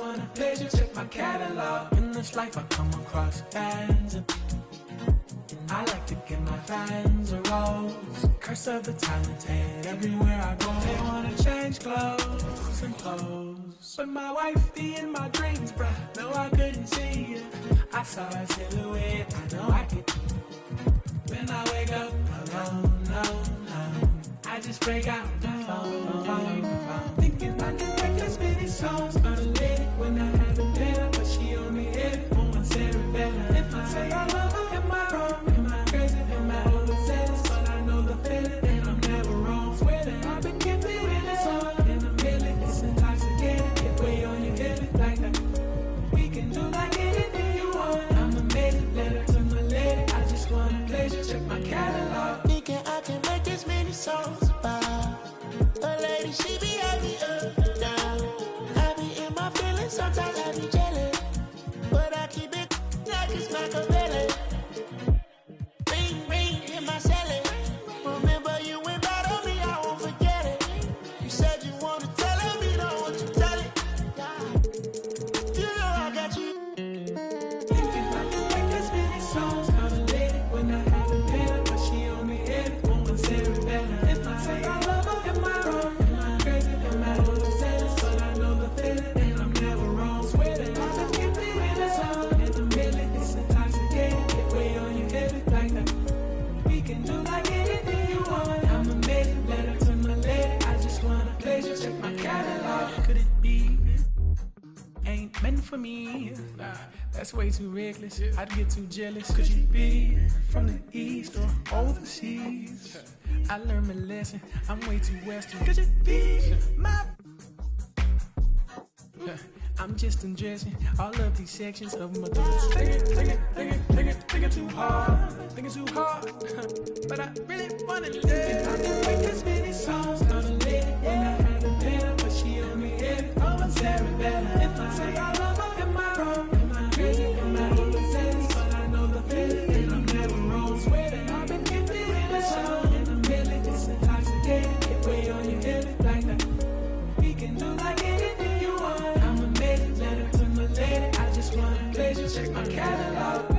wanna pleasure, check my catalog. In this life I come across fans, and I like to give my fans a rose. Curse of the talented, everywhere I go they wanna change clothes and clothes. But my wife be in my dreams, bruh, no I couldn't see you. I saw a silhouette, I know I could. When I wake up alone, no, I just break out the phone. Thinking I can make as many songs for the lady when I haven't been her, but she on me every one said it better. If I say I love her, am I wrong? Am I crazy? Am I overzealous? But I know the feeling and I'm never wrong. Swear that I've been giving it a song in a million. It's intoxicating, get way on your head like that. We can do like anything you want. I'm amazing, letter to my lady. I just want a pleasure, check my catalog. Thinking I can make this many songs about a lady, she be happy up and down. I be in my feelings, sometimes I be jealous, but I keep it like it's Machiavelli. Ring, ring, in my celly. Remember you went bad on me, I won't forget it. You said you want to tell it, me don't want to tell it. You know I got you. Thinking I can make as many songs for the lady when I haven't been her, but she on me every woman said it better. If I say I love her, am I wrong? Am I crazy? Am I overzealous? But I know the feeling and I'm never wrong. Swear that I just give it a song in the million. It's intoxicating, get way on your head like that. We can do like anything you want. I'm amazing, letter to my lady. I just want a pleasure, check my catalog. Could it be? Ain't meant for me. Nah, that's way too reckless. I'd get too jealous. Could you be from the east or overseas? I learned my lesson. I'm way too western. Could you be my? I'm just undressing all of these sections of my thoughts. Thinking too hard. Thinking too hard. But I really wanna live. I can make as many songs for the lady when I haven't been her, but she on me every one said it better. If I say I love her, am I wrong? Am I crazy? Am I overzealous? But I know the feeling and I'm never wrong. Swear that I've been gifted in a song in a million. It's intoxicating, get way on your head like that. We can do like anything you want. I'm amazing, letter to my lady. I just want a pleasure, check my catalog.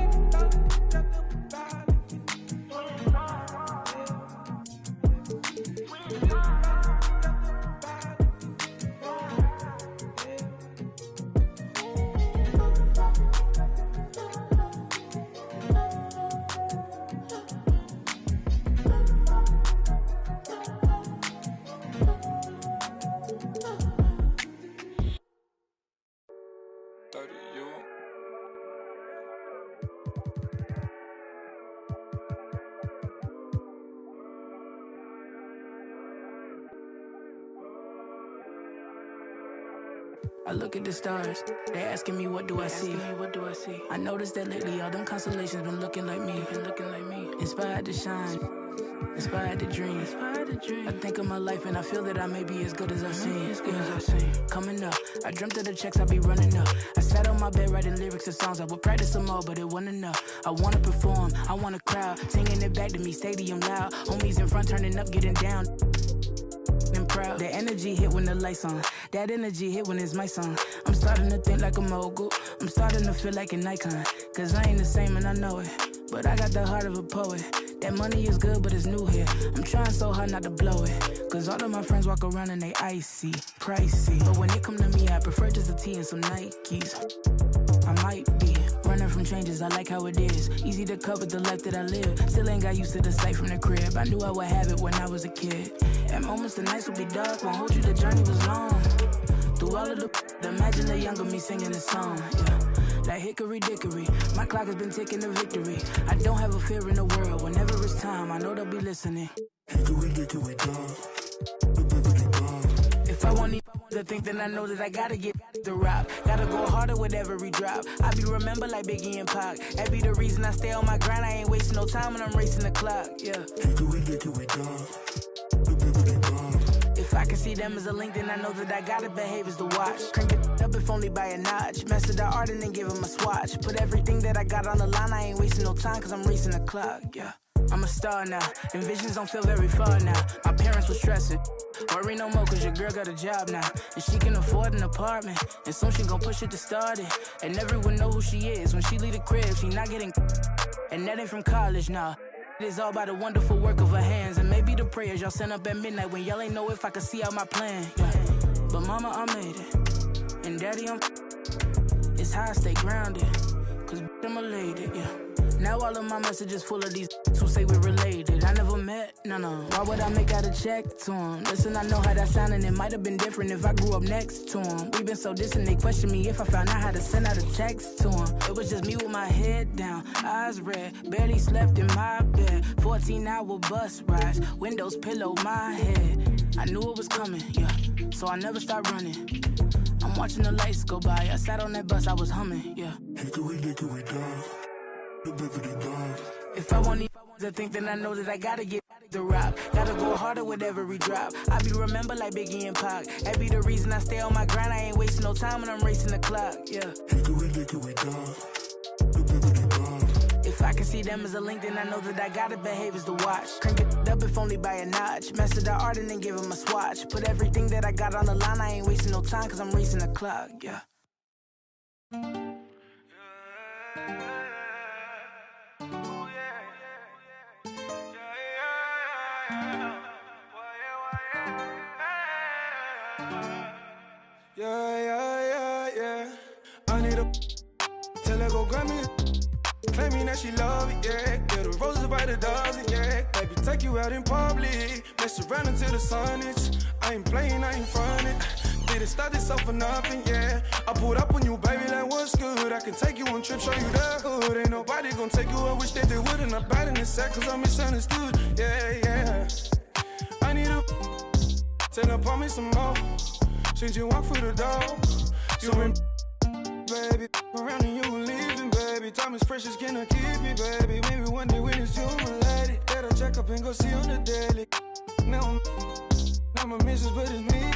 I look at the stars, they asking me what do I see. I noticed that lately all them constellations been looking like me. Inspired to shine, inspired to dream. I think of my life and I feel that I may be as good as I seem. Coming up, I dreamt of the checks I be running up. I sat on my bed writing lyrics of songs. I would practice them all, but it wasn't enough. I wanna perform, I want a crowd singing it back to me, stadium loud. Homies in front turning up, getting down. Proud. That energy hit when the lights on. That energy hit when it's my song. I'm starting to think like a mogul. I'm starting to feel like an icon. Cause I ain't the same and I know it, but I got the heart of a poet. That money is good but it's new here. I'm trying so hard not to blow it, cause all of my friends walk around and they icy, pricey. But when it come to me I prefer just a tee and some Nikes. I might be running from changes, I like how it is. Easy to cut with the life that I live. Still ain't got used to the sight from the crib. I knew I would have it when I was a kid. At moments the nights would be dark, won't hold you, the journey was long. Through all of the imagine the younger me singing the song, yeah. Like hickory dickory, my clock has been ticking to victory. I don't have a fear in the world, whenever it's time, I know they'll be listening. Hickory dickory dog. If I want to think, then I know that I gotta get the rock. Gotta go harder with every drop. I be remembered like Biggie and Pac. That be the reason I stay on my grind. I ain't wasting no time when I'm racing the clock, yeah. Hickory dickory dog. If I can see them as a link, then I know that I gotta behave as the watch. Crank it up if only by a notch. Master the art and then give him a swatch. Put everything that I got on the line, I ain't wasting no time cause I'm racing the clock, yeah. I'm a star now, and visions don't feel very far now. My parents were stressing. Worry no more, cause your girl got a job now. And she can afford an apartment, and soon she gon' push it to start it. And everyone know who she is. When she leave the crib, she not getting. And that ain't from college, nah. It is all by the wonderful work of her hands. And maybe the prayers y'all send up at midnight when y'all ain't know if I could see out my plan. Yeah. But mama, I made it. And daddy, it's how I stay grounded. Cause I'm a lady, yeah. Now all of my messages full of these who say we're related. I never met, no. Why would I make out a check to him? Listen, I know how that sound and it might have been different if I grew up next to him. We've been so distant, they question me if I found out how to send out a text to him. It was just me with my head down, eyes red, barely slept in my bed. 14-hour bus rides, windows pillow my head. I knew it was coming, yeah, so I never stopped running. I'm watching the lights go by, I sat on that bus, I was humming, yeah. Hickory dickory dock, the bibbidi bob. If I want to think, then I know that I gotta get the rock. Gotta go harder with every drop. I be remembered like Biggie and Pac. That be the reason I stay on my grind. I ain't wasting no time when I'm racing the clock, yeah. Hickory dickory dock, the bibbidi bob. If I can see them as a link, then I know that I gotta behave as the watch. Crank it up if only by a notch. Master the art and then give him a swatch. Put everything that I got on the line. I ain't wasting no time cause I'm racing the clock, yeah. Yeah. I need a tell her go grab me, claiming that she love it, yeah. Get the roses by the dozen, yeah. Maybe take you out in public, mess around until the sun is. I ain't playing, I ain't frontin'. Didn't start this off for nothing, yeah. I pulled up on you, baby, like what's good. I can take you on trips, show you the hood. Ain't nobody gon' take you. I wish that they would. And I'm bad in this set, cause I'm misunderstood, yeah. I need a tell her, pour me some more. Since you walk through the door, you been baby around and you leaving, baby. Time is precious, can I keep it, baby? Maybe one day when it's you, my lady, better check up and go see on the daily. Now my missus, but it's me.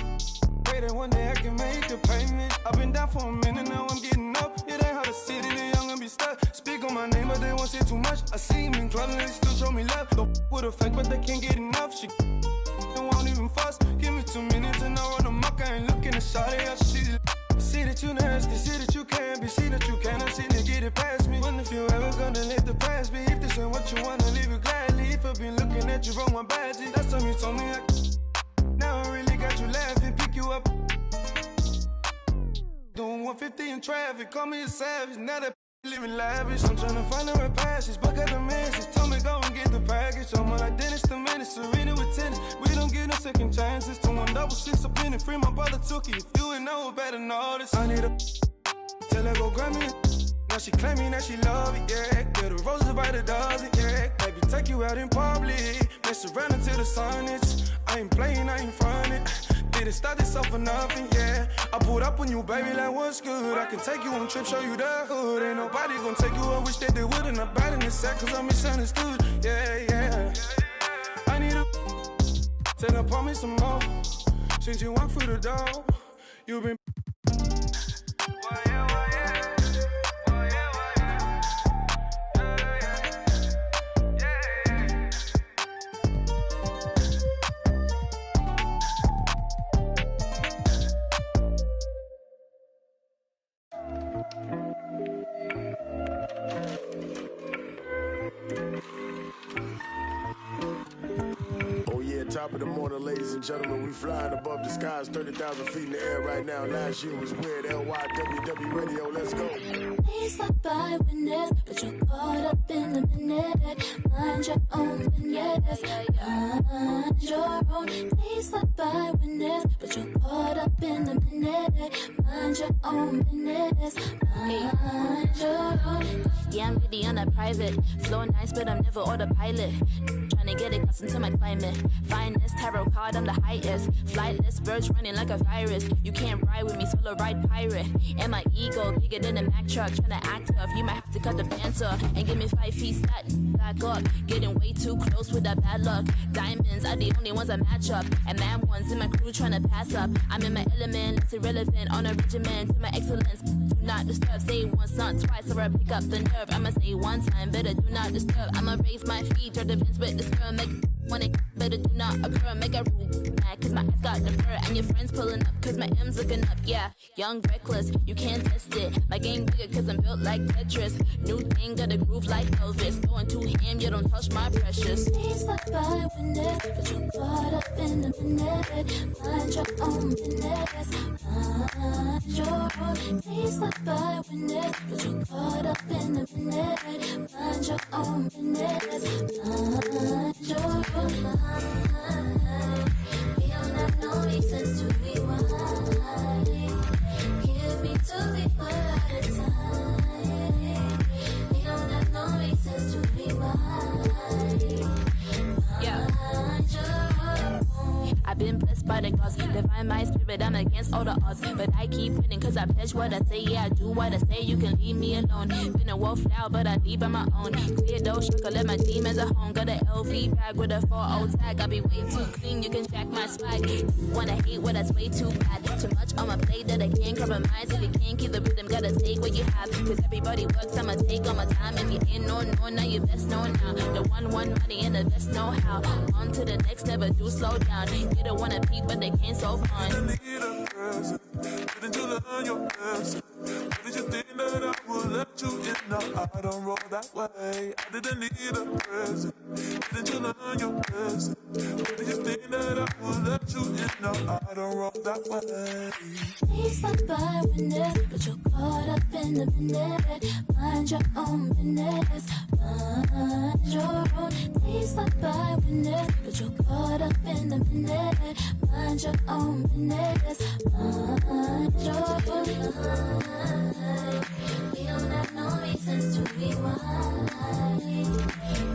Pray that one day I can make the payment. I've been down for a minute, now I'm getting up. It ain't how the city, the young and be stuck. Speak on my name, but they won't say too much. I see him in club and they still show me love. Don't with a fake, but they can't get enough. She won't even fuss. Give me 2 minutes and I'll run amok. I ain't looking at shawty, I see that you nasty, see that you can be, see that you cannot see to get it past me. Wonder if you ever gonna let the past be. If this ain't what you wanna, leave it gladly. If I've been looking at you wrong, my badgy. Last time you told me now I really got you laughing, pick you up. Doing 150 in traffic, call me a savage. Now that living lavish, I'm trying to find the right passage. But got the message, told me go and get the package. I'm like Dennis the Menace, Serena with tennis. We don't get no second chances. 2166 up in it, free my brother took it. If you ain't know better than all this, I need a tell her go grab me. Now she claiming that she love it, yeah. Get the roses by the dozen, yeah. Maybe take you out in public, mess around until the sun is. I ain't playing, I ain't frontin'. Didn't start this off for nothing, yeah. I pulled up on you, baby, like what's good. I can take you on trips, show you the hood. Ain't nobody gon' take you. I wish that they would. And I'm bad in this set, cause I'm misunderstood, yeah. I need a tell her, pour me some more. Since you walk through the door, you've been top of the morning, ladies and gentlemen. We flying above the skies, 30,000 feet in the air right now. Last year was weird. LYWW Radio, let's go. Please stop by witness, but you're caught up in the minute. Mind your own business. Mind your own. Please stop by witness, but you're caught up in the minute. Mind your own business. Mind your own. Yeah, I'm really on a private. Flow nice, but I'm never autopilot. Trying to get it custom to my climate. Finest tarot card, I'm the highest. Flightless, birds running like a virus. You can't ride with me, solo ride pirate. And my ego bigger than a Mack truck. Trying to act tough, you might have to cut the pants off. And give me 5 feet stat, back up. Getting way too close with that bad luck. Diamonds are the only ones I match up. And man ones in my crew trying to pass up. I'm in my element, it's irrelevant. On a regimen to my excellence. not disturb. Say once, not twice, or I pick up the nerve. I'ma say one time, better do not disturb. I'ma raise my feet, turn the fence with the sperm. Make when it better do not occur. Make a rule mad, cause my eyes got the fur. And your friends pulling up, cause my M's looking up. Yeah, young, reckless, you can't test it. My game bigger, cause I'm built like Tetris. New thing, got a groove like Elvis. Going too ham, you don't touch my precious. Please fuck by with it, but you caught up in the minute. Mind your own business. Mind your own. Please fuck by with it, but you caught up in the minute. Mind your own business. Mind your own. We don't have no reasons to rewind. Give me 2 people at a time. We don't have no reasons to rewind. Yeah. I've been blessed by the gods, divine my spirit, I'm against all the odds. But I keep winning cause I pledge what I say, yeah, I do what I say, you can leave me alone. Been a wolf now, but I leave on my own. Clear dough, sugar, let my demons at home. Got a LV bag with a 4-0 tag, I be way too clean, you can jack my swag. Wanna hate what that's way too bad. Too much on my plate that I can't compromise. If you can't keep the rhythm, gotta take what you have. Cause everybody works, I'ma take all my time. If you ain't no, now you best know now. The one money and the best know how. On to the next, never do slow down. You don't wanna peek, but they can't solve mine. I need a present. Didn't you learn your lesson? Did you think that I would let you in? No, I don't roll that way. I didn't need a present. Didn't you learn your lesson? Did you think that I would let you in? No, I don't roll that way. Please stop by with it, but you're caught up in the minute. Mind your own business. Mind your own. Please stop by with it, but you're caught up in the minute. Mind your own business. Mind your own. We don't have no reasons to rewind.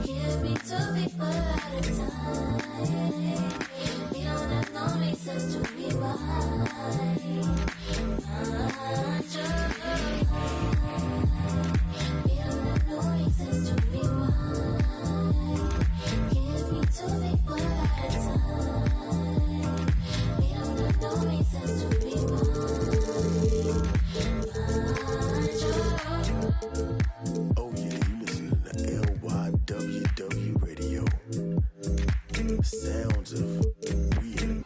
Give me 2 people at a time. We don't have no reasons to rewind. Mind your own. We don't have no reasons to rewind. Give me 2 people at a time. We don't have no reasons to rewind. Mind your own. Oh yeah, you listening to LYWW Radio. Sounds of weird.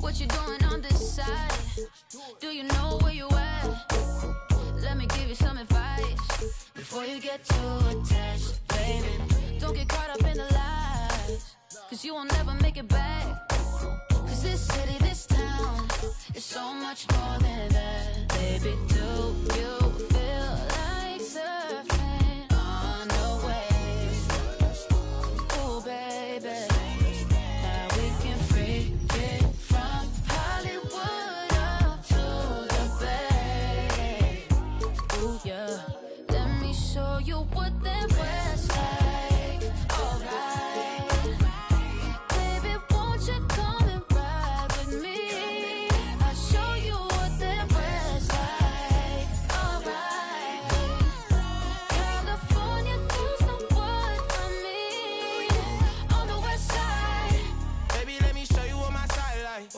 What you doing on this side? Do you know where you at? Let me give you some advice before you get too attached, baby. Don't get caught up in the lies, cause you will never make it back. Cause this city, this town is so much more than that. Baby, do you feel like surfing on the waves? Ooh, baby, now we can freak it from Hollywood up to the Bay. Ooh, yeah, let me show you what that West like. Alright, baby, won't you come and ride with me? I'll show you what that West like. Alright, California girls know what I mean. On the West side, Baby, let me show you what my side like.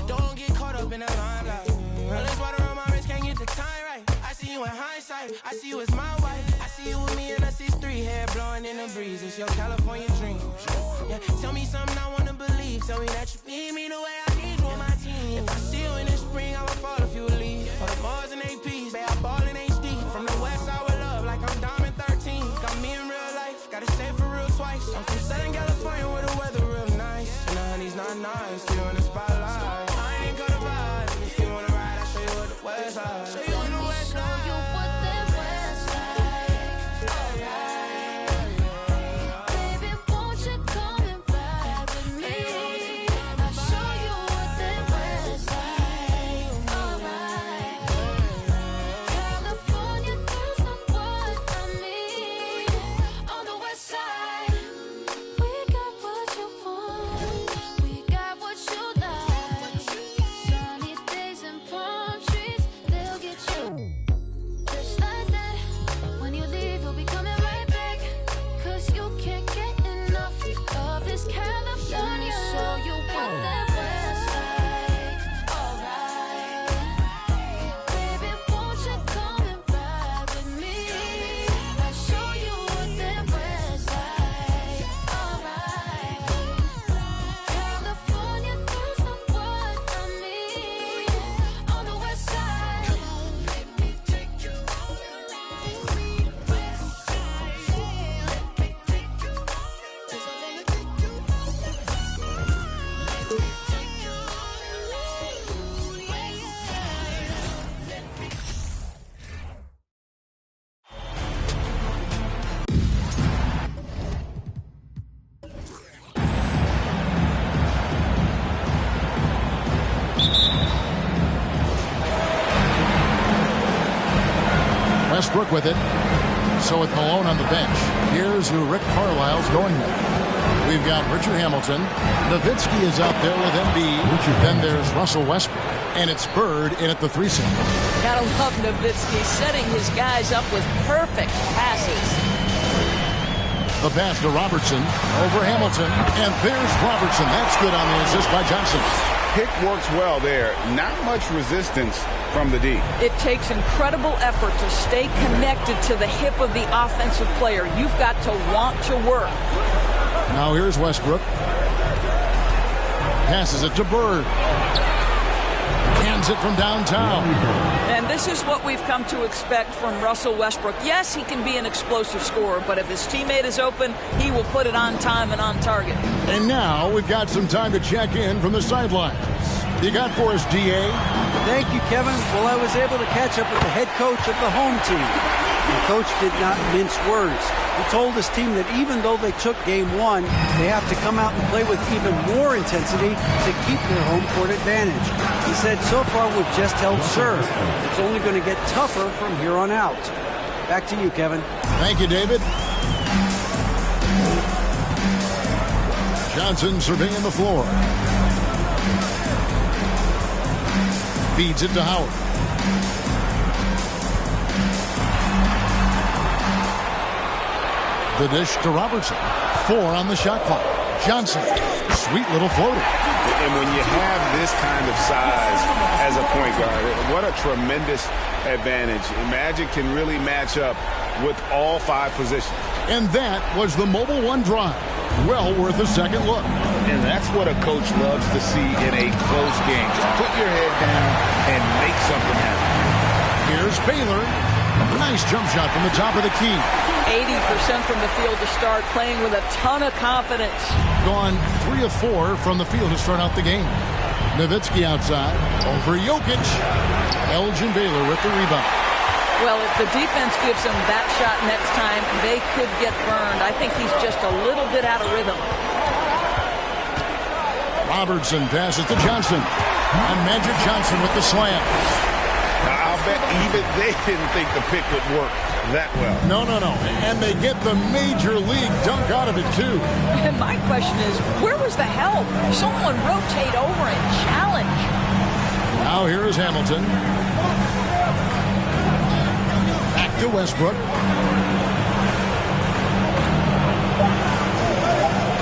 Don't get caught up in the limelight. All this water on my wrist, can't get the time right. I see you in hindsight, I see you as my wife. I see you with me and I see 3 hair blowing in the breeze. It's your California dream. Yeah, tell me something I wanna believe. Tell me that you need me the way I need you on my team. If I see you in the spring, I would fall if you would leave. For the bars and APs, babe, I ball in HD. From the west side with love, like I'm Diamond 13. Got me in real life, gotta stay for real twice. I'm from Southern California where the weather real nice. And the honey's not nice, you in the spotlight. I ain't gonna ride, if you wanna ride, I'll show you what the west side. Show you what the west show you what that West like. Alright, baby, won't you come and ride with me? I'll show you what that West like. Alright, California girls know what I mean. On the West side, we got what you want, we got what you like. Westbrook with it. So with Malone on the bench, here's who Rick Carlisle's going with. We've got Richard Hamilton. Nowitzki is out there with Embiid. Then there's Russell Westbrook. And it's Bird in at the 3-seam. Gotta love Nowitzki setting his guys up with perfect passes. The pass to Robertson over Hamilton. And there's Robertson. That's good on the assist by Johnson. Pick works well there. Not much resistance from the D. It takes incredible effort to stay connected to the hip of the offensive player. You've got to want to work. Now here's Westbrook. Passes it to Bird. Hands it from downtown. And this is what we've come to expect from Russell Westbrook. Yes, he can be an explosive scorer, but if his teammate is open, he will put it on time and on target. And now we've got some time to check in from the sidelines. You got for us, D.A.? Thank you, Kevin. Well, I was able to catch up with the head coach of the home team. The coach did not mince words. He told his team that even though they took game one, they have to come out and play with even more intensity to keep their home court advantage. He said, so far we've just held serve. It's only going to get tougher from here on out. Back to you, Kevin. Thank you, David. Johnson surveying the floor. Feeds it to Howard. The dish to Robertson. 4 on the shot clock. Johnson. Sweet little floater. And when you have this kind of size as a point guard, what a tremendous advantage. Magic can really match up with all 5 positions. And that was the Mobile One drive. Well worth a second look. And that's what a coach loves to see in a close game. Just put your head down and make something happen. Here's Baylor. Nice jump shot from the top of the key. 80% from the field to start, playing with a ton of confidence. Gone 3 of 4 from the field to start out the game. Nowitzki outside. Over Jokic. Elgin Baylor with the rebound. Well, if the defense gives him that shot next time, they could get burned. I think he's just a little bit out of rhythm. Robertson passes to Johnson. And Magic Johnson with the slam. I'll bet even they didn't think the pick would work that well. No. And they get the major league dunk out of it, too. And my question is, where was the help? Someone rotate over and challenge. Now here is Hamilton. Back to Westbrook.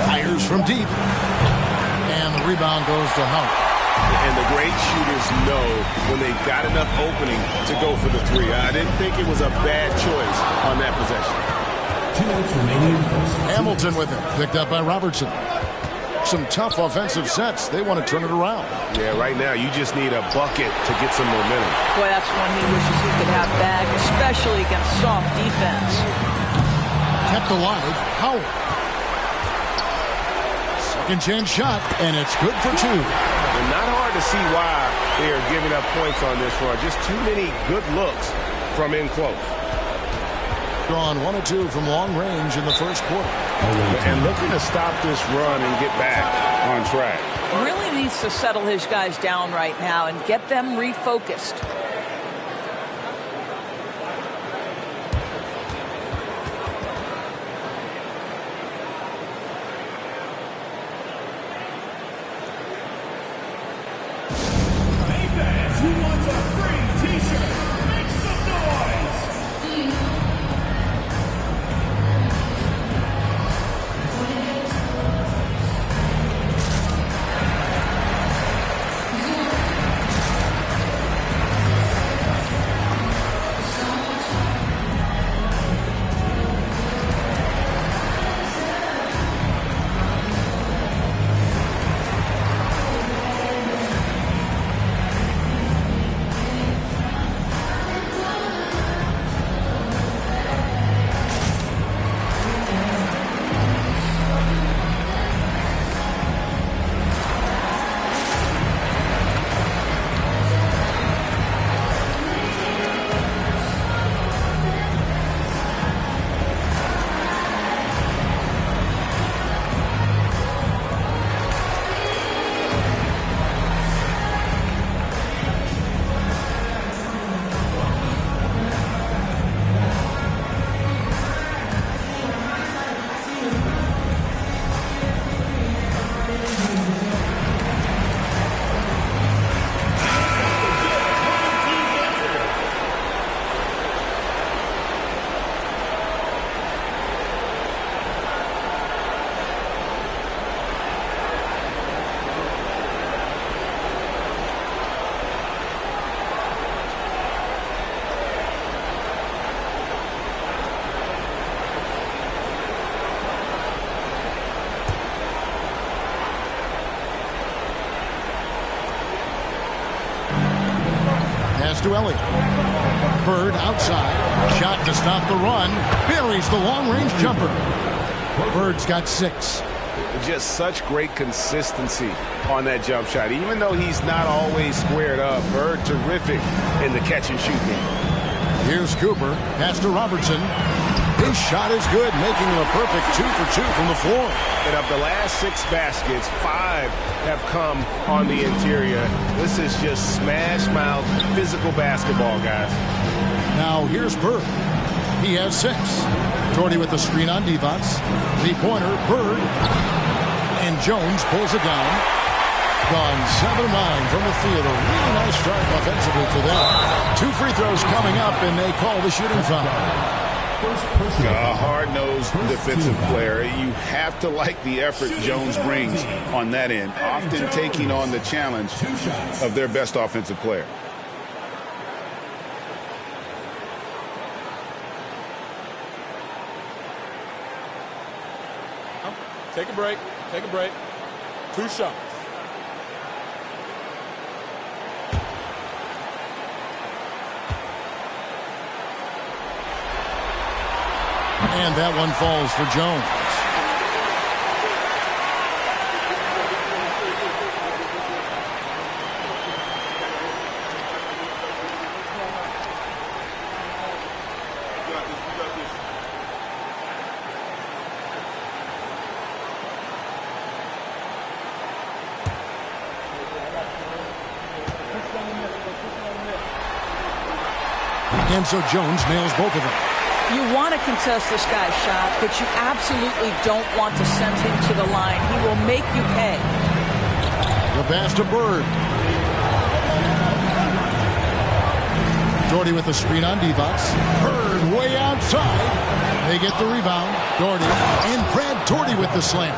Fires from deep. And the rebound goes to Howard. And the great shooters know when they've got enough opening to go for the 3. I didn't think it was a bad choice on that possession. 2 minutes remaining. Hamilton with it. Picked up by Robertson. Some tough offensive sets. They want to turn it around. Yeah, right now you just need a bucket to get some momentum. Boy, that's one he wishes he could have back, especially against soft defense. Kept alive. Howard. Second chance shot, and it's good for 2. And not hard to see why they are giving up points on this run. Just too many good looks from in close. Drawn 1 of 2 from long range in the first quarter. And looking to stop this run and get back on track. Really needs to settle his guys down right now and get them refocused. Who wants a free t-shirt? Make some noise! to Elliott. Bird outside. Shot to stop the run. Buries the long-range jumper. Bird's got 6. Just such great consistency on that jump shot. Even though he's not always squared up, Bird terrific in the catch and shoot game. Here's Cooper. Pass to Robertson. His shot is good, making him a perfect 2 for 2 from the floor. And of the last 6 baskets, 5 have come on the interior. This is just smash mouth physical basketball, guys. Now here's Bird. He has 6. Doherty with the screen on Divac. The pointer, Bird. And Jones pulls it down. Gone 7-9 from the field. A really nice start offensively for them. 2 free throws coming up, and they call the shooting foul. A hard-nosed defensive player. You have to like the effort Jones brings on that end, often taking on the challenge of their best offensive player. Take a break. Take a break. 2 shots. And that one falls for Jones. And so Jones nails both of them. You want to contest this guy's shot, but you absolutely don't want to send him to the line. He will make you pay. The pass to Bird. Doherty with the screen on Divac. Bird way outside. They get the rebound. Doherty and Brad Doherty with the slam.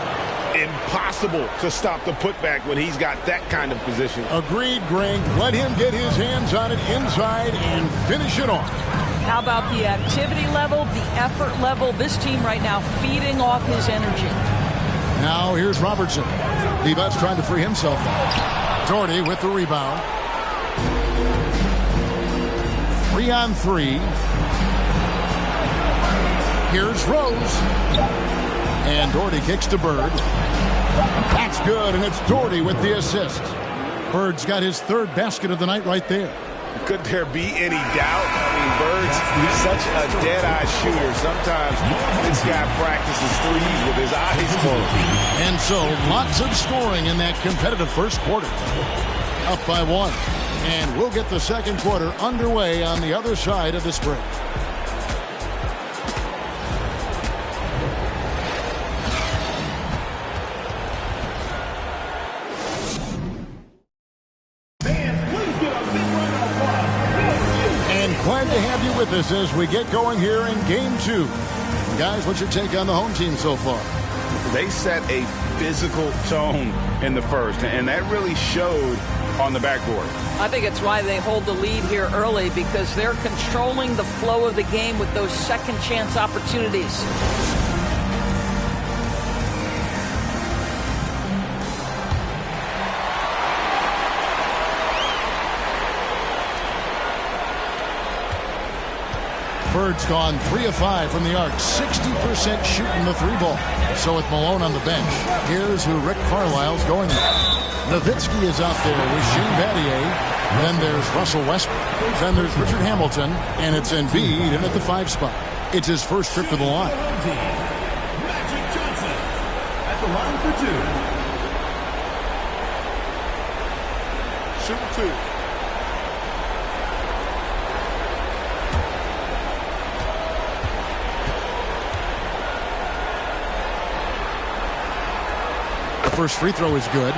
Impossible to stop the putback when he's got that kind of position. Agreed, Greg. Let him get his hands on it inside and finish it off. How about the activity level, the effort level? This team right now feeding off his energy. Now here's Robertson. Divac's trying to free himself up. Doherty with the rebound. 3-on-3. Here's Rose. And Doherty kicks to Bird. That's good, and it's Doherty with the assist. Bird's got his 3rd basket of the night right there. Could there be any doubt? I mean, Bird's such a dead-eye shooter. Sometimes this guy practices threes with his eyes closed. And so, lots of scoring in that competitive first quarter. Up by 1. And we'll get the second quarter underway on the other side of this break. Glad to have you with us as we get going here in Game 2. Guys, what's your take on the home team so far? They set a physical tone in the first, and that really showed on the backboard. I think it's why they hold the lead here early, because they're controlling the flow of the game with those second chance opportunities. Bird's gone 3 of 5 from the arc, 60% shooting the 3-ball. So with Malone on the bench, here's who Rick Carlisle's going with. Nowitzki is out there with Shane Battier. Then there's Russell Westbrook. Then there's Richard Hamilton, and it's Embiid in at the 5 spot. It's his first trip to the line. Magic Johnson at the line for 2. Shooting 2. First free throw is good.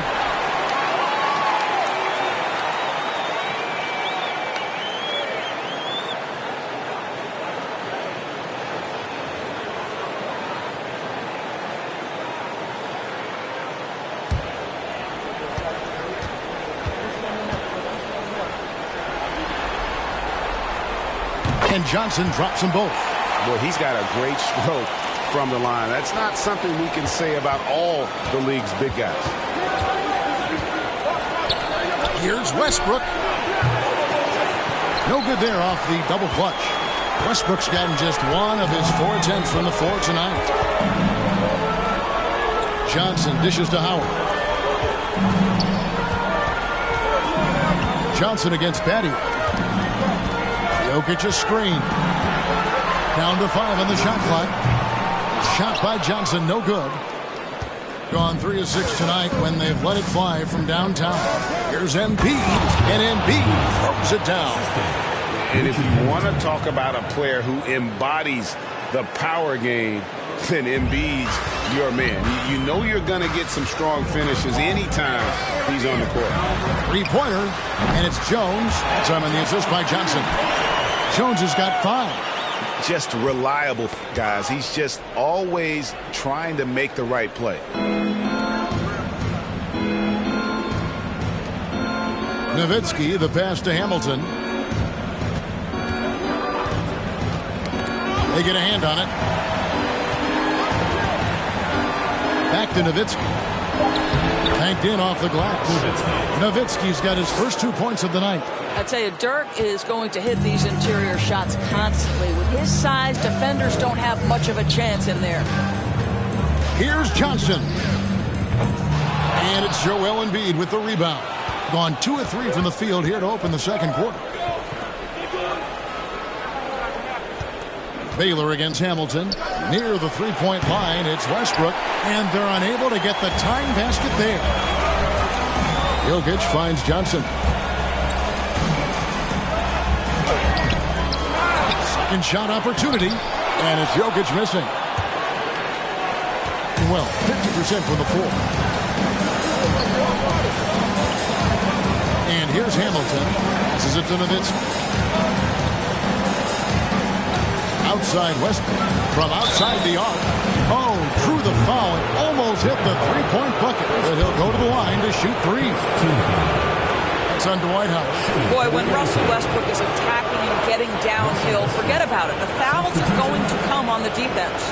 And Johnson drops them both. Well, he's got a great stroke from the line. That's not something we can say about all the league's big guys. Here's Westbrook. No good there off the double clutch. Westbrook's gotten just one of his 4 attempts from the floor tonight. Johnson dishes to Howard. Johnson against Batty. Jokic a screen. Down to 5 on the shot clock. Shot by Johnson, no good. Gone 3 of 6 tonight when they've let it fly from downtown. Here's Embiid, and Embiid throws it down. And if you want to talk about a player who embodies the power game, then Embiid's your man. You know you're going to get some strong finishes anytime he's on the court. 3-pointer, and it's Jones. That's on the assist by Johnson. Jones has got 5. Just reliable, guys. He's just always trying to make the right play. Nowitzki, the pass to Hamilton. They get a hand on it. Back to Nowitzki. Tanked in off the glass. Nowitzki's got his first 2 points of the night. I tell you, Dirk is going to hit these interior shots constantly. With his size, defenders don't have much of a chance in there. Here's Johnson. And it's Joel Embiid with the rebound. Gone 2 of 3 from the field here to open the second quarter. Baylor against Hamilton. Near the 3-point line, it's Westbrook. And they're unable to get the tying basket there. Jokic finds Johnson. Second shot opportunity. And it's Jokic missing. Well, 50% from the floor. And here's Hamilton. This is it to Nowitzki. Outside Westbrook. From outside the arc. Oh, drew the foul and almost hit the 3-point bucket. But he'll go to the line to shoot 3. That's on Dwight Howard. Boy, when Russell Westbrook is attacking and getting downhill, forget about it. The fouls are going to come on the defense.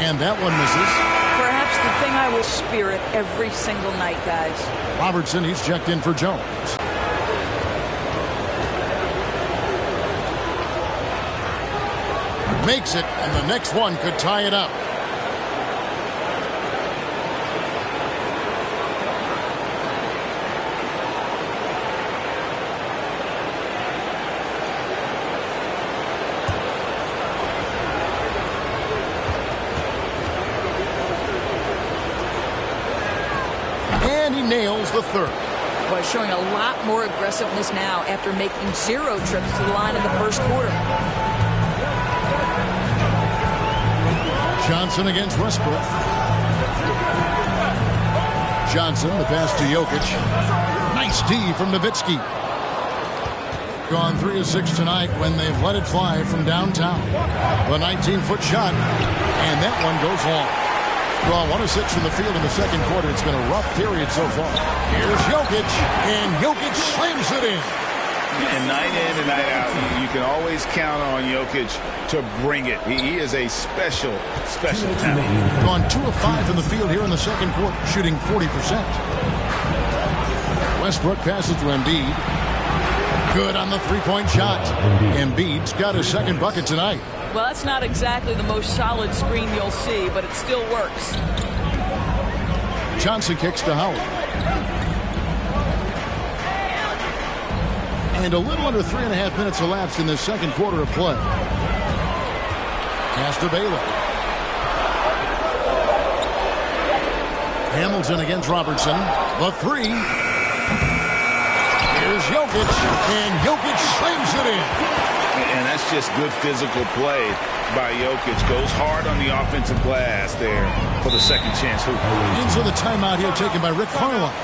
And that one misses. Perhaps the thing I will spirit every single night, guys. Robertson, he's checked in for Jones. Makes it, and the next one could tie it up. And he nails the third. Boy, showing a lot more aggressiveness now after making 0 trips to the line in the first quarter. Johnson against Westbrook. Johnson, the pass to Jokic. Nice D from Nowitzki. Gone 3 of 6 tonight when they've let it fly from downtown. The 19-foot shot, and that one goes long. Well, 1 of 6 from the field in the second quarter. It's been a rough period so far. Here's Jokic, and Jokic slams it in. And night in and night out, you can always count on Jokic to bring it. He is a special, special talent. Gone 2 of 5 from the field here in the second quarter, shooting 40%. Westbrook passes to Embiid. Good on the 3-point shot. Embiid's got his second bucket tonight. Well, that's not exactly the most solid screen you'll see, but it still works. Johnson kicks to Howard. And a little under 3.5 minutes elapsed in the second quarter of play. Pass to Baylor. Hamilton against Robertson. The 3. Here's Jokic, and Jokic slams it in. And that's just good physical play by Jokic. Goes hard on the offensive glass there for the second chance hoop. Into the timeout here taken by Rick Carlisle.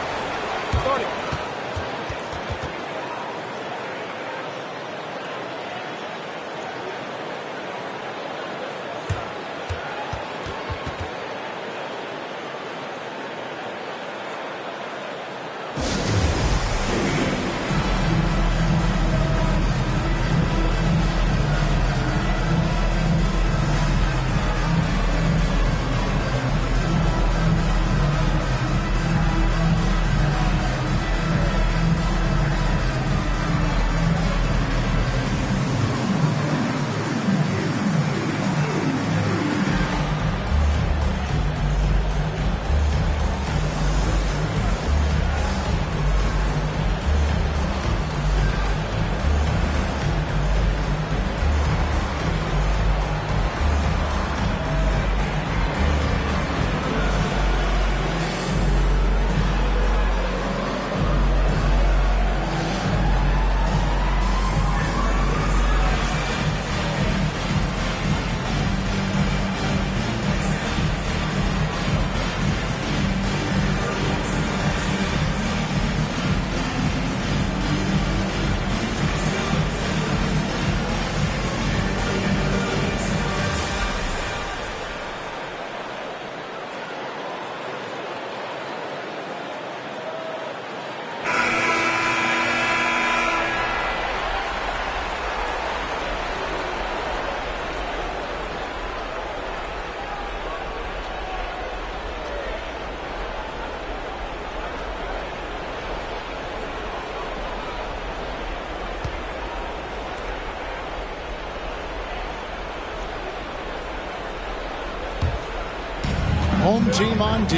Home team on D.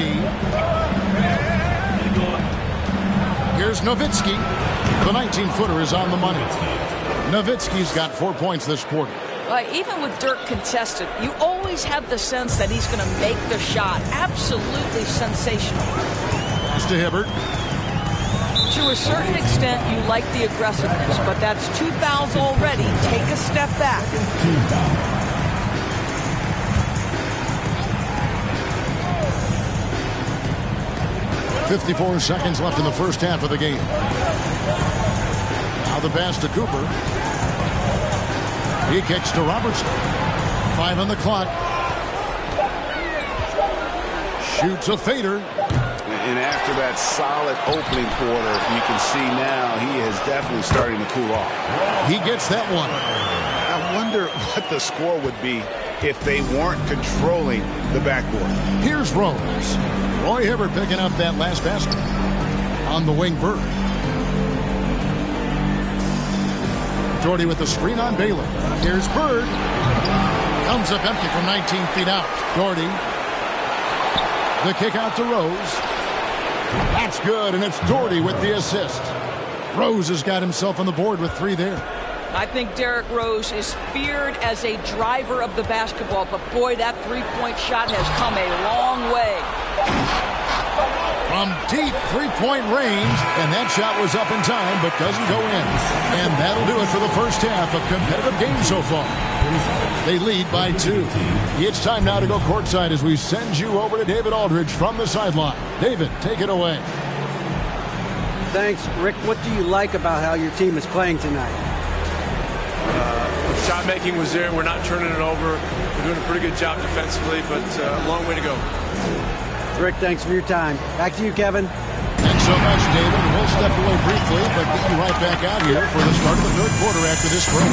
Here's Nowitzki. The 19-footer is on the money. Nowitzki's got 4 points this quarter. Even with Dirk contested, you always have the sense that he's going to make the shot. Absolutely sensational. Pass to Hibbert. To a certain extent, you like the aggressiveness, but that's 2 fouls already. Take a step back. 54 seconds left in the first half of the game. Now the pass to Cooper. He kicks to Robertson. 5 on the clock. Shoots a fader. And after that solid opening quarter, you can see now he is definitely starting to cool off. He gets that one. I wonder what the score would be if they weren't controlling the backboard. Here's Rose. Roy Hibbert picking up that last basket. On the wing, Bird. Jordy with the screen on Baylor. Here's Bird. Comes up empty from 19 feet out. Jordy. The kick out to Rose. That's good, and it's Doherty with the assist. Rose has got himself on the board with 3 there. I think Derrick Rose is feared as a driver of the basketball, but boy, that three-point shot has come a long way. From deep three-point range, and that shot was up in time, but doesn't go in. And that'll do it for the first half of competitive game so far. They lead by 2. It's time now to go courtside as we send you over to David Aldridge from the sideline. David, take it away. Thanks, Rick. What do you like about how your team is playing tonight? Shot making was there. We're not turning it over. We're doing a pretty good job defensively, but a long way to go. Rick, thanks for your time. Back to you, Kevin. Thanks so much, David. We'll step away briefly, but get you right back out here for the start of the third quarter after this break.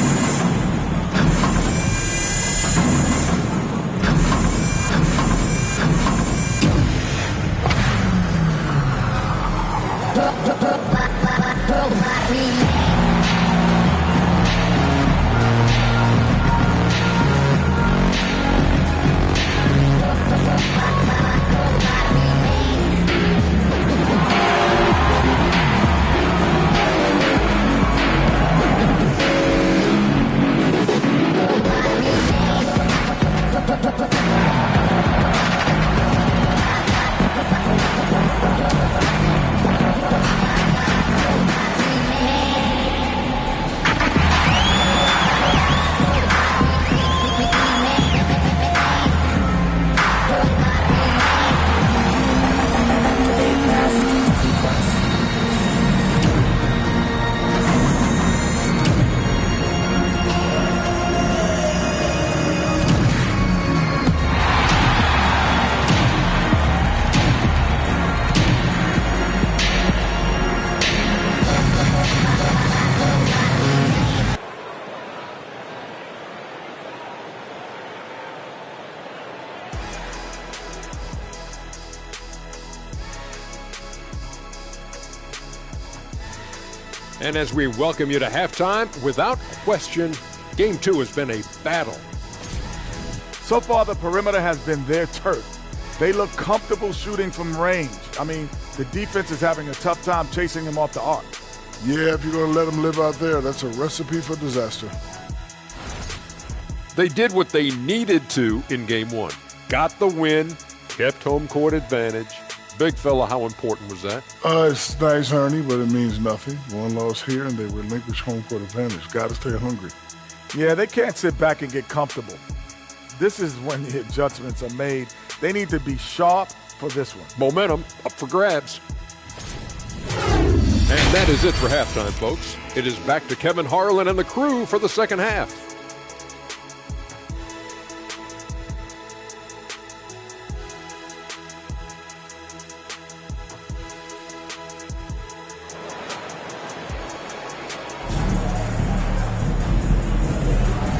And as we welcome you to halftime, without question, Game 2 has been a battle. So far, the perimeter has been their turf. They look comfortable shooting from range. I mean, the defense is having a tough time chasing them off the arc. Yeah, if you're going to let them live out there, that's a recipe for disaster. They did what they needed to in Game 1. Got the win, kept home court advantage. Big fella, how important was that? It's nice, Ernie, but it means nothing. One loss here, and they relinquish home court advantage. Got to stay hungry. Yeah, they can't sit back and get comfortable. This is when the adjustments are made. They need to be sharp for this one. Momentum up for grabs. And that is it for halftime, folks. It is back to Kevin Harlan and the crew for the second half.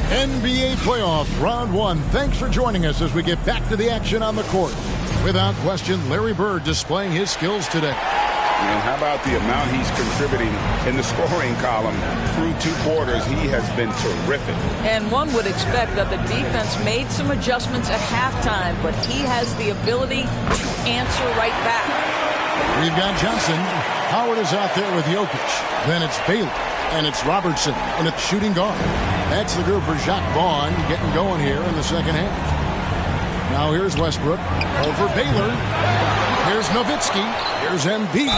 NBA playoff round 1. Thanks for joining us as we get back to the action on the court. Without question, Larry Bird displaying his skills today. And how about the amount he's contributing in the scoring column through 2 quarters? He has been terrific. And one would expect that the defense made some adjustments at halftime, but he has the ability to answer right back. We've got Johnson. Howard is out there with Jokic. Then it's Baylor. And it's Robertson. And it's shooting guard. That's the group for Jacques Vaughn getting going here in the second half. Now here's Westbrook. Over Baylor. Here's Nowitzki. Here's Embiid.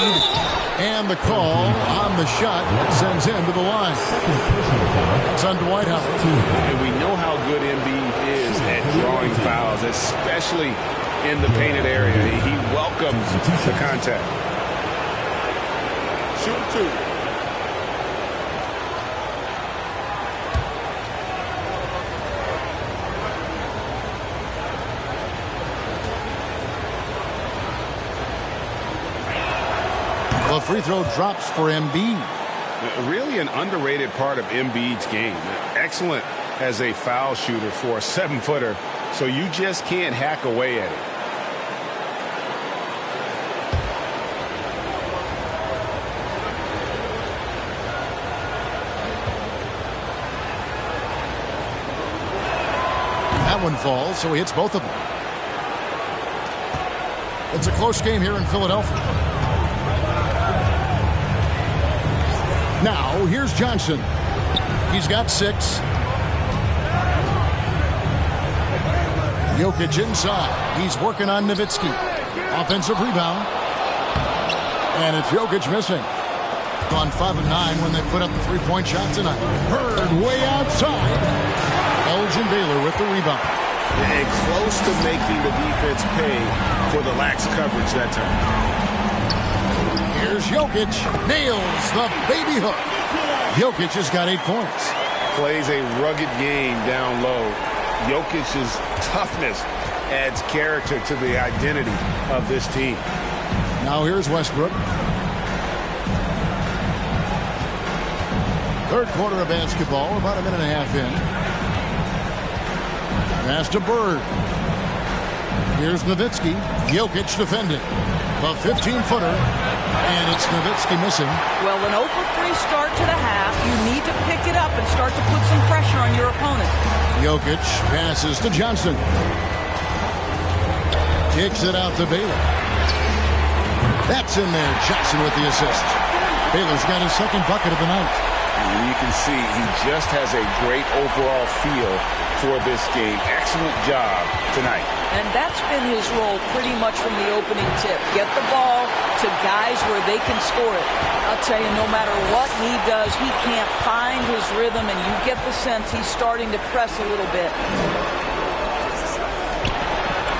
And the call on the shot that sends him to the line. It's on Dwight Howard. And we know how good Embiid is at drawing fouls, especially in the painted area. He welcomes the contact. Shoot 2. The free throw drops for Embiid. Really an underrated part of Embiid's game. Excellent as a foul shooter for a 7-footer, so you just can't hack away at it. That one falls, so he hits both of them. It's a close game here in Philadelphia. Now, here's Johnson. He's got 6. Jokic inside. He's working on Nowitzki. Offensive rebound. And it's Jokic missing. Gone 5 of 9 when they put up the 3-point shot tonight. Bird way outside. Elgin Baylor with the rebound. And close to making the defense pay for the lax coverage that time. Here's Jokic. Nails the baby hook. Jokic has got 8 points. Plays a rugged game down low. Jokic's toughness adds character to the identity of this team. Now here's Westbrook. Third quarter of basketball, about a minute and a half in. Pass to Bird. Here's Nowitzki. Jokic defending. The 15-footer. And it's Nowitzki missing. Well, an 0-for-3 start to the half. You need to pick it up and start to put some pressure on your opponent. Jokic passes to Johnson. Kicks it out to Baylor. That's in there. Johnson with the assist. Baylor's got his second bucket of the night. And you can see he just has a great overall feel for this game. Excellent job tonight. And that's been his role pretty much from the opening tip. Get the ball to guys where they can score it. I'll tell you, no matter what he does, he can't find his rhythm, and you get the sense he's starting to press a little bit.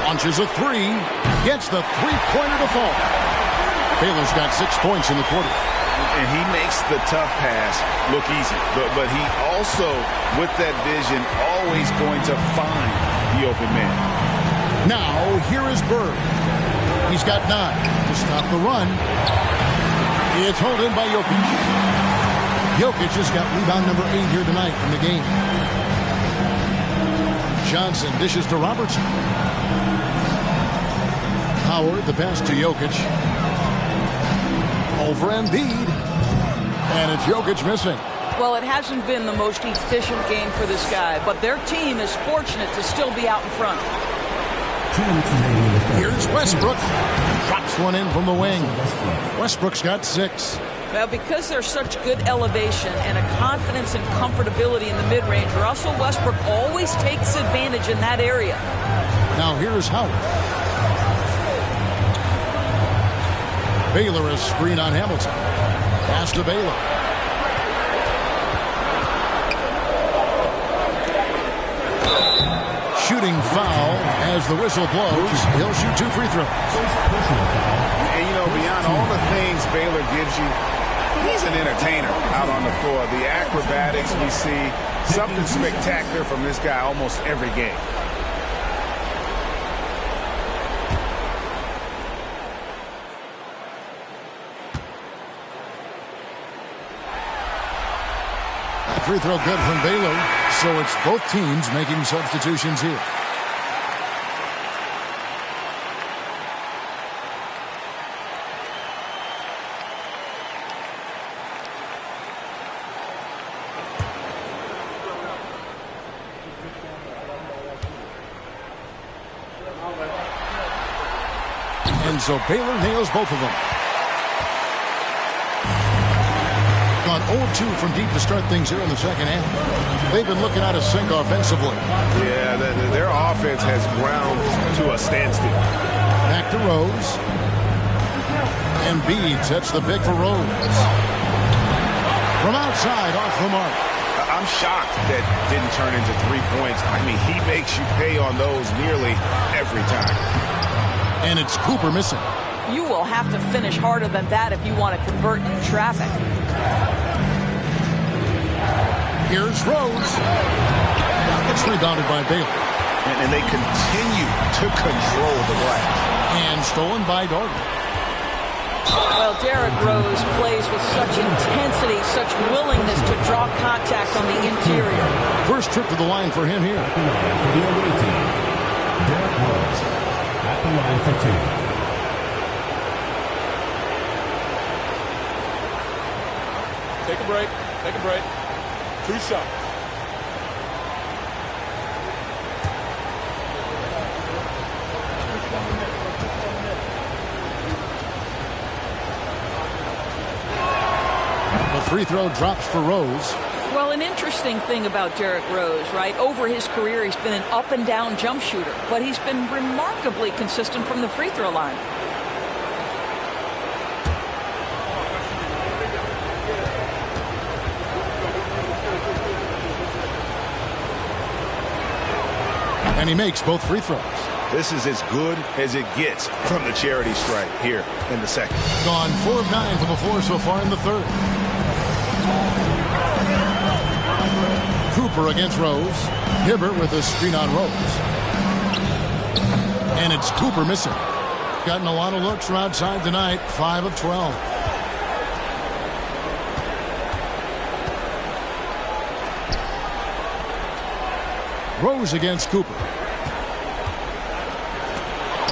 Launches a 3. Gets the 3-pointer to fall. Baylor's got 6 points in the quarter. And he makes the tough pass look easy. But he also, with that vision, always going to find the open man. Now, here is Bird. He's got 9 to stop the run. It's held in by Jokic. Jokic has got rebound number 8 here tonight in the game. Johnson dishes to Robertson. Howard, the pass to Jokic. Over Embiid. And it's Jokic missing. Well, it hasn't been the most efficient game for this guy, but their team is fortunate to still be out in front. Here's Westbrook. Drops one in from the wing. Westbrook's got 6. Well, because there's such good elevation and a confidence and comfortability in the mid-range, Russell Westbrook always takes advantage in that area. Now here's Howard. Baylor is screen on Hamilton. Pass to Baylor. Shooting foul as the whistle blows. He'll shoot 2 free throws. And, you know, beyond all the things Baylor gives you, he's an entertainer out on the floor. The acrobatics we see, something spectacular from this guy almost every game. Free throw good from Baylor, so it's both teams making substitutions here. And so Baylor nails both of them. Gone 0-2 from deep to start things here in the second half. They've been looking out of sync offensively. Yeah, their offense has ground to a standstill. Back to Rose. Embiid sets the pick for Rose. From outside, off the mark. I'm shocked that didn't turn into 3 points. I mean, he makes you pay on those nearly every time. And it's Cooper missing. You will have to finish harder than that if you want to convert in traffic. Here's Rose. It's rebounded by Baylor. And they continue to control the glass. And stolen by Darden. Well, Derrick Rose plays with such intensity, such willingness to draw contact on the interior. First trip to the line for him here. Derrick Rose at the line for 2. Take a break. Take a break. 2 shots. The free throw drops for Rose. Well, an interesting thing about Derrick Rose, right? Over his career, he's been an up-and-down jump shooter, but he's been remarkably consistent from the free throw line. And he makes both free throws. This is as good as it gets from the charity stripe here in the second. Gone 4 of 9 from the floor so far in the third. Cooper against Rose. Hibbert with a screen on Rose. And it's Cooper missing. Gotten a lot of looks from outside tonight. 5 of 12. Rose against Cooper.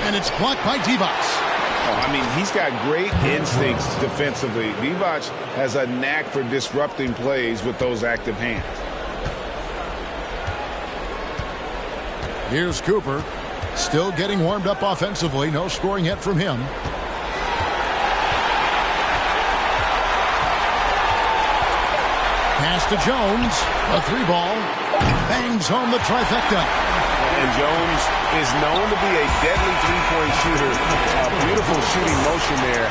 And it's blocked by Divac. Oh, I mean, he's got great instincts defensively. Divac has a knack for disrupting plays with those active hands. Here's Cooper. Still getting warmed up offensively. No scoring yet from him. Pass to Jones. A 3-ball. Bangs home the trifecta. And Jones is known to be a deadly three-point shooter. A beautiful shooting motion there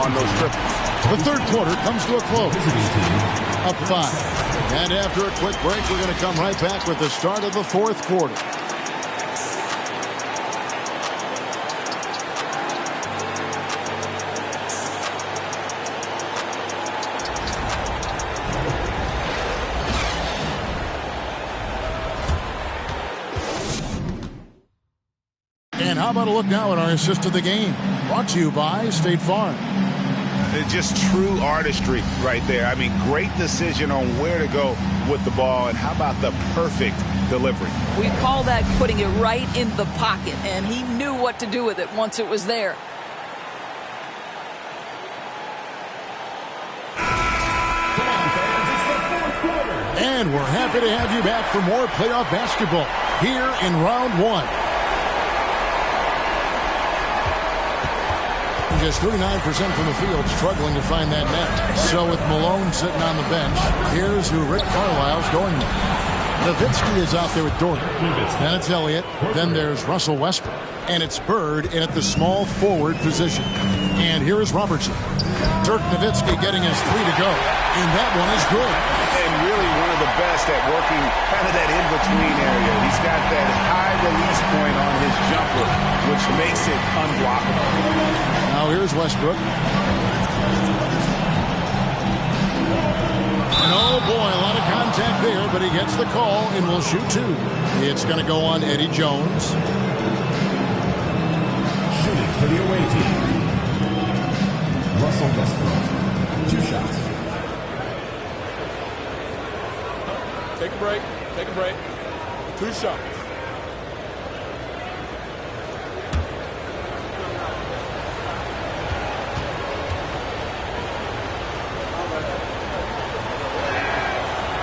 on those triples. The third quarter comes to a close. Up 5. And after a quick break, we're going to come right back with the start of the fourth quarter. And how about a look now at our assist of the game? Brought to you by State Farm. Just true artistry right there. I mean, great decision on where to go with the ball, and how about the perfect delivery? We call that putting it right in the pocket, and he knew what to do with it once it was there. And we're happy to have you back for more playoff basketball here in round 1. Just 39% from the field, struggling to find that net. So with Malone sitting on the bench, here's who Rick Carlisle's going with. Nowitzki is out there with Dorgan. Then it's Elliott. Then there's Russell Westbrook. And it's Bird in at the small forward position. And here is Robertson. Dirk Nowitzki getting his 3 to go. And that one is good. And really one of the best at working kind of that in-between area. He's got that high release point on his jumper, which makes it unblockable. Now here's Westbrook. And oh boy, a lot of contact there, but he gets the call and will shoot 2. It's going to go on Eddie Jones. Shooting for the away team, Russell Westbrook. 2 shots. Take a break. Take a break. 2 shots.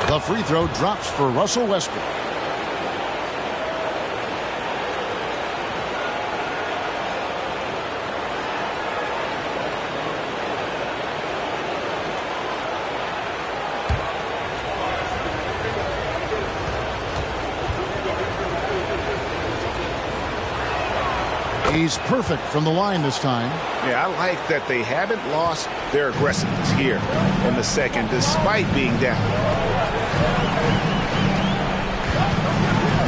The free throw drops for Russell Westbrook. He's perfect from the line this time. Yeah, I like that they haven't lost their aggressiveness here in the second, despite being down.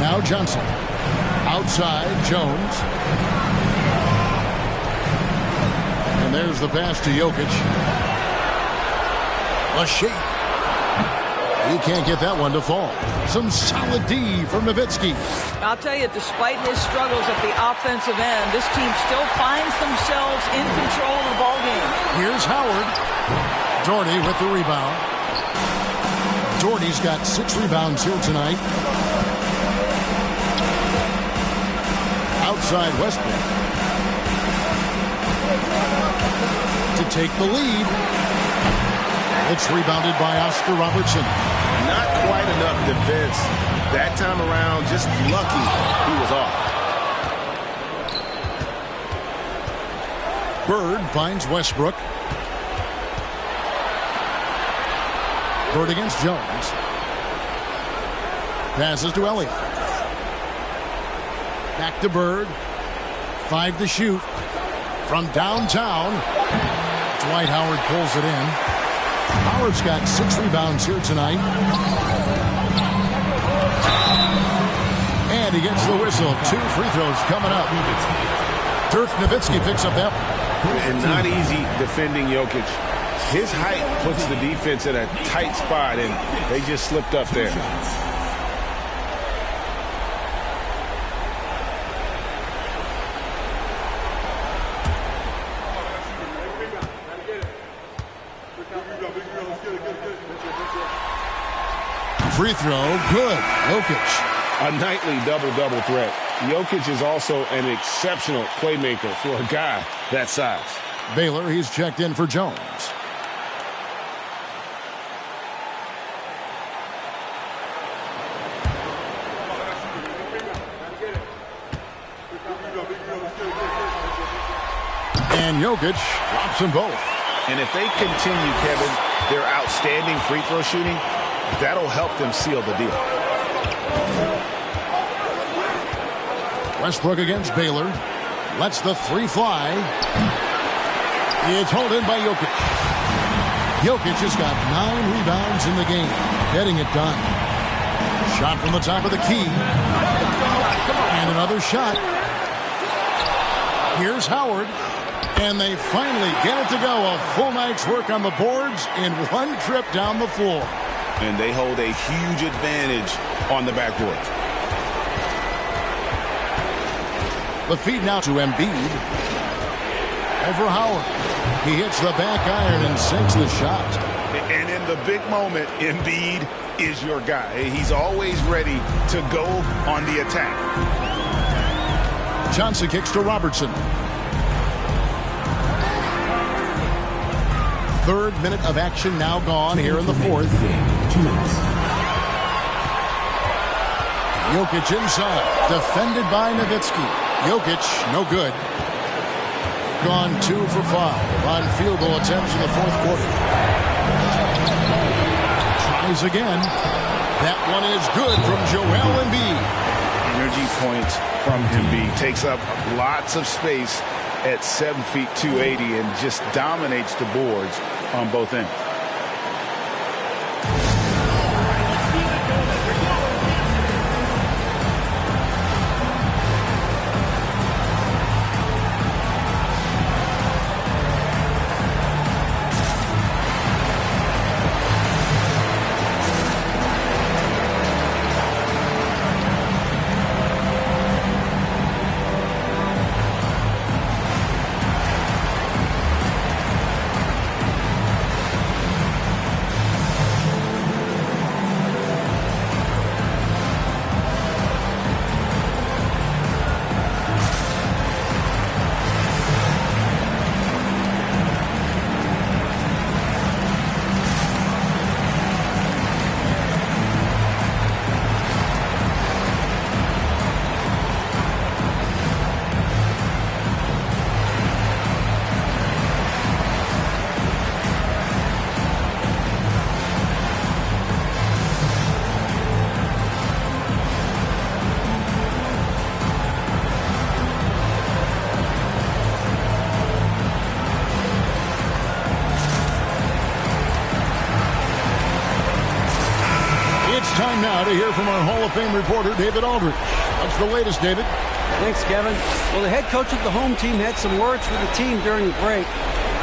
Now Johnson. Outside, Jones. And there's the pass to Jokic. A shake. He can't get that one to fall. Some solid D from Nowitzki. I'll tell you, despite his struggles at the offensive end, this team still finds themselves in control of the ballgame. Here's Howard. Doherty with the rebound. Doherty's got 6 rebounds here tonight. Outside Westbrook. To take the lead. It's rebounded by Oscar Robertson. Not quite enough defense that time around. Just lucky he was off. Bird finds Westbrook. Bird against Jones. Passes to Elliott. Back to Bird. 5 to shoot. From downtown. Dwight Howard pulls it in. Howard's got 6 rebounds here tonight. And he gets the whistle. 2 free throws coming up. Dirk Nowitzki picks up that. And not easy defending Jokic. His height puts the defense in a tight spot, and they just slipped up there. Free throw, good. Jokic. A nightly double-double threat. Jokic is also an exceptional playmaker for a guy that size. Baylor, he's checked in for Jones. And Jokic drops them both. And if they continue, Kevin, their outstanding free throw shooting, that'll help them seal the deal. Westbrook against Baylor. Lets the 3 fly. It's held in by Jokic. Jokic has got 9 rebounds in the game. Getting it done. Shot from the top of the key. And another shot. Here's Howard. And they finally get it to go. A full night's work on the boards in one trip down the floor. And they hold a huge advantage on the backboard. The feed now to Embiid. Over Howard. He hits the back iron and sinks the shot. And in the big moment, Embiid is your guy. He's always ready to go on the attack. Johnson kicks to Robertson. 3rd minute of action now gone here in the 4th. 2 minutes. Jokic inside. Defended by Nowitzki. Jokic, no good. Gone 2 for 5 on field goal attempts in the 4th quarter. Tries again. That one is good from Joel Embiid. Energy points from Embiid. Takes up lots of space at 7 feet 280 and just dominates the boards on both ends. It's time now to hear from our Hall of Fame reporter, David Aldridge. What's the latest, David? Thanks, Kevin. Well, the head coach of the home team had some words for the team during the break.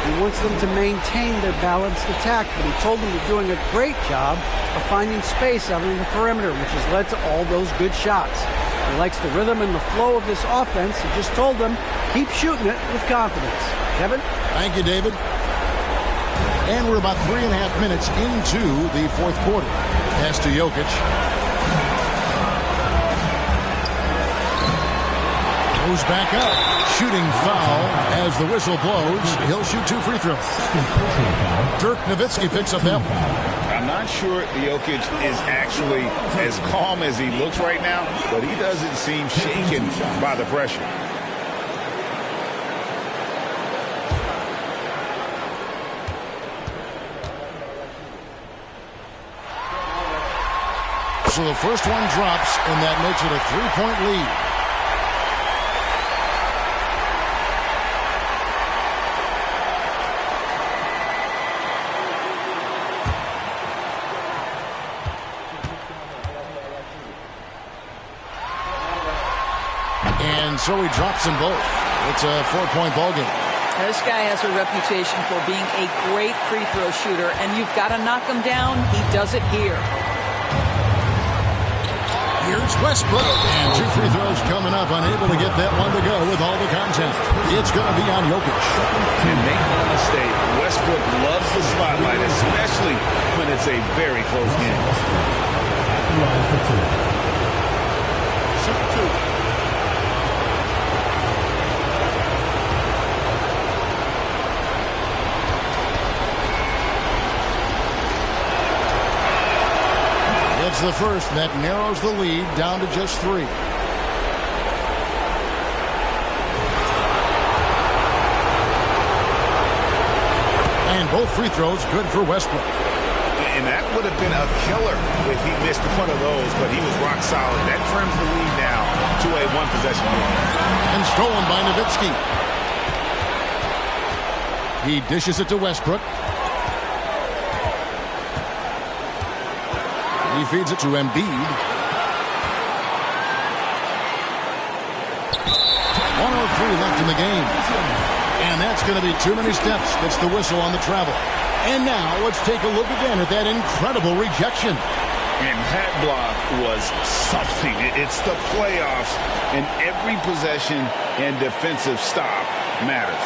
He wants them to maintain their balanced attack, but he told them they're doing a great job of finding space out on the perimeter, which has led to all those good shots. He likes the rhythm and the flow of this offense. He just told them, keep shooting it with confidence. Kevin? Thank you, David. And we're about 3.5 minutes into the fourth quarter. Pass to Jokic. Goes back up. Shooting foul as the whistle blows. He'll shoot 2 free throws. Dirk Nowitzki picks up that one. I'm not sure Jokic is actually as calm as he looks right now, but he doesn't seem shaken by the pressure. So the first one drops, and that makes it a 3-point lead. And so he drops them both. It's a 4-point ball game. This guy has a reputation for being a great free throw shooter, and you've got to knock him down. He does it here. Here's Westbrook, and 2 free throws coming up, unable to get that one to go with all the contact. It's going to be on Jokic. And make no mistake, Westbrook loves the spotlight, especially when it's a very close game. It's the first that narrows the lead down to just 3. And both free throws good for Westbrook. And that would have been a killer if he missed one of those, but he was rock solid. That trims the lead now to a 1-possession lead. And stolen by Nowitzki. He dishes it to Westbrook. He feeds it to Embiid. 1:03 left in the game. And that's going to be too many steps. Gets the whistle on the travel. And now let's take a look again at that incredible rejection. And that block was something. It's the playoffs, and every possession and defensive stop matters.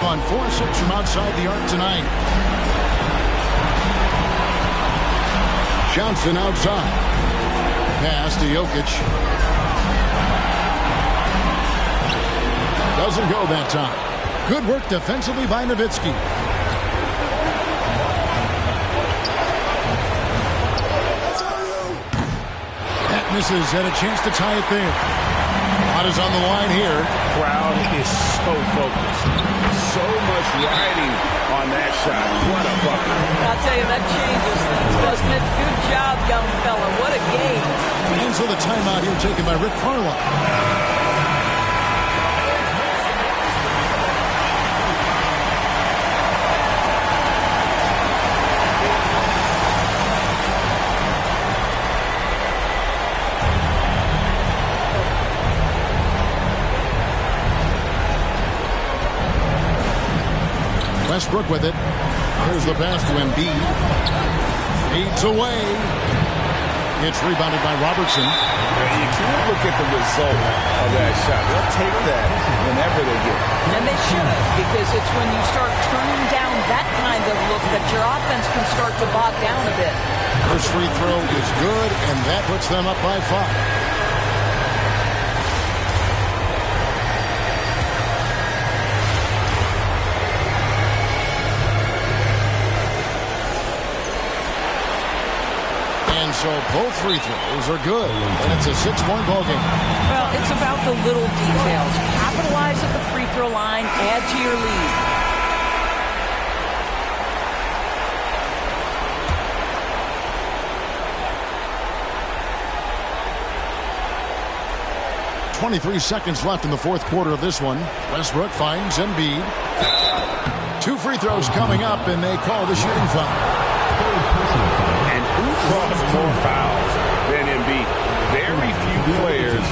On 4-6 from outside the arc tonight. Johnson outside. Pass to Jokic. Doesn't go that time. Good work defensively by Nowitzki. That misses. Had a chance to tie it there. Lot is on the line here. Crowd is so focused. So much riding on that shot. What a bucket. I'll tell you, that changes things, doesn't it? Good job, young fella. What a game. And so the timeout here taken by Rick Carlisle. Westbrook with it. Here's the pass to Embiid. Feeds away. It's rebounded by Robertson. You can't look at the result of that shot. They'll take that whenever they get it. And they should, because it's when you start turning down that kind of look that your offense can start to bog down a bit. First free throw is good, and that puts them up by 5. So both free throws are good, and it's a 6-point ball game. Well, it's about the little details. Capitalize at the free throw line, add to your lead. 23 seconds left in the fourth quarter of this one. Westbrook finds Embiid. 2 free throws coming up, and they call the shooting foul. And who caused more very few players,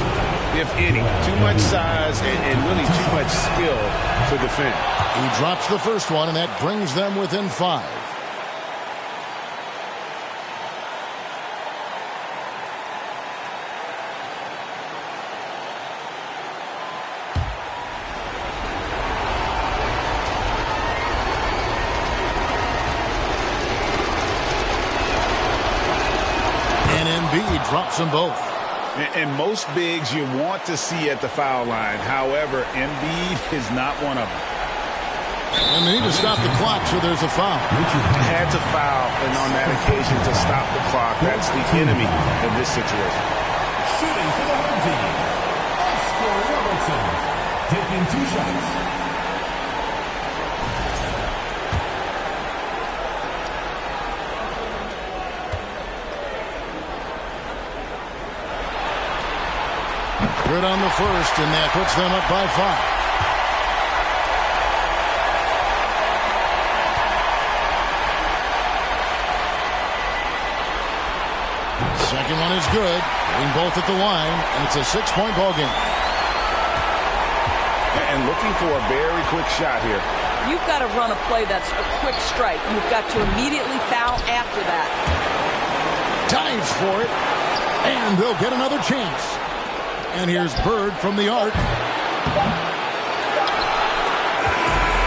if any, too much size and really too much skill to defend. He drops the first one, and that brings them within 5. Drops them both. And most bigs you want to see at the foul line. However, Embiid is not one of them. And they need to stop the clock, so there's a foul. Had to foul, and on that occasion to stop the clock. That's the enemy in this situation. Shooting for the home team, Oscar Robertson, taking 2 shots. Good on the first, and that puts them up by 5. Second one is good. Getting both at the line, and it's a 6-point ball game. And looking for a very quick shot here. You've got to run a play that's a quick strike. You've got to immediately foul after that. Dives for it, and they'll get another chance. And here's Bird from the arc.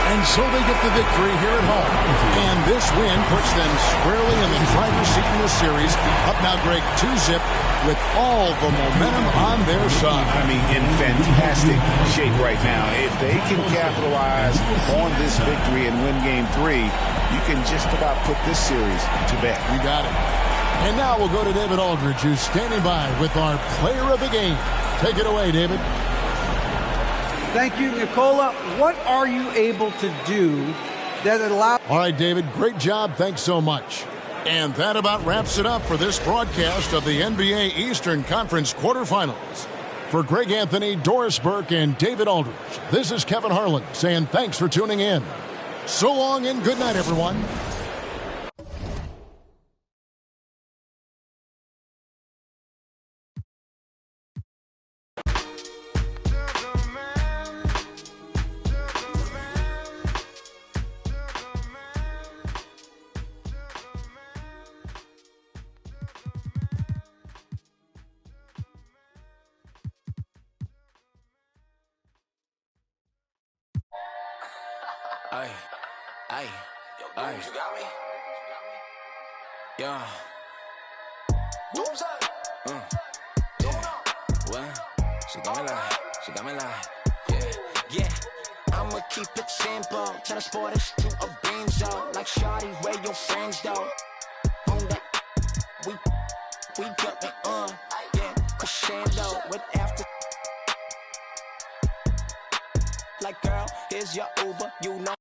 And so they get the victory here at home. And this win puts them squarely in the driver's seat in this series. Up now, Greg, 2-zip with all the momentum on their side. I mean, in fantastic shape right now. If they can capitalize on this victory and win Game 3, you can just about put this series to bed. You got it. And now we'll go to David Aldridge, who's standing by with our player of the game. Take it away, David. Thank you, Nicola. What are you able to do that allows... All right, David, great job. Thanks so much. And that about wraps it up for this broadcast of the NBA Eastern Conference quarterfinals. For Greg Anthony, Doris Burke, and David Aldridge, this is Kevin Harlan saying thanks for tuning in. So long and good night, everyone. Ay, ay, ay. Yeah. Yeah. What? She got me like, yeah. I'ma keep it simple. Tell the sporters to a benzo. Like shawty, where your friends though? On that, we got it on. Yeah, crescendo with after. Like girl, here's your Uber, you know.